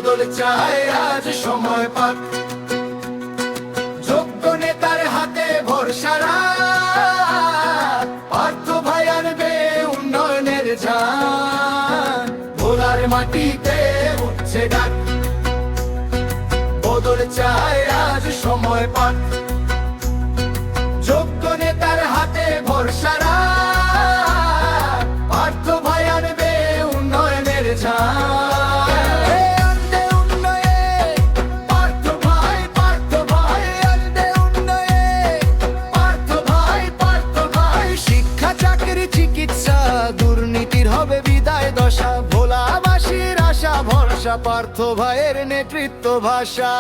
বদল চায় আজ সময় পাক, যোগ্য নেতার হাতে ভরসা রাখ, পার্থ ভাই আনবে উন্নয়নের ঝাঁ। ভোলার মাটিতে উঠছে ডাক, বদল চায় আজ সময় পাক, যোগ্য নেতার হাতে ভরসা রাখ, পার্থ ভাই আনবে উন্নয়নের ঝাঁ। চিকিৎসা দুর্নীতির হবে বিদায় দশা, ভোলাবাসীর আশা ভরসা পার্থ ভাইয়ের নেতৃত্ব ভাষা।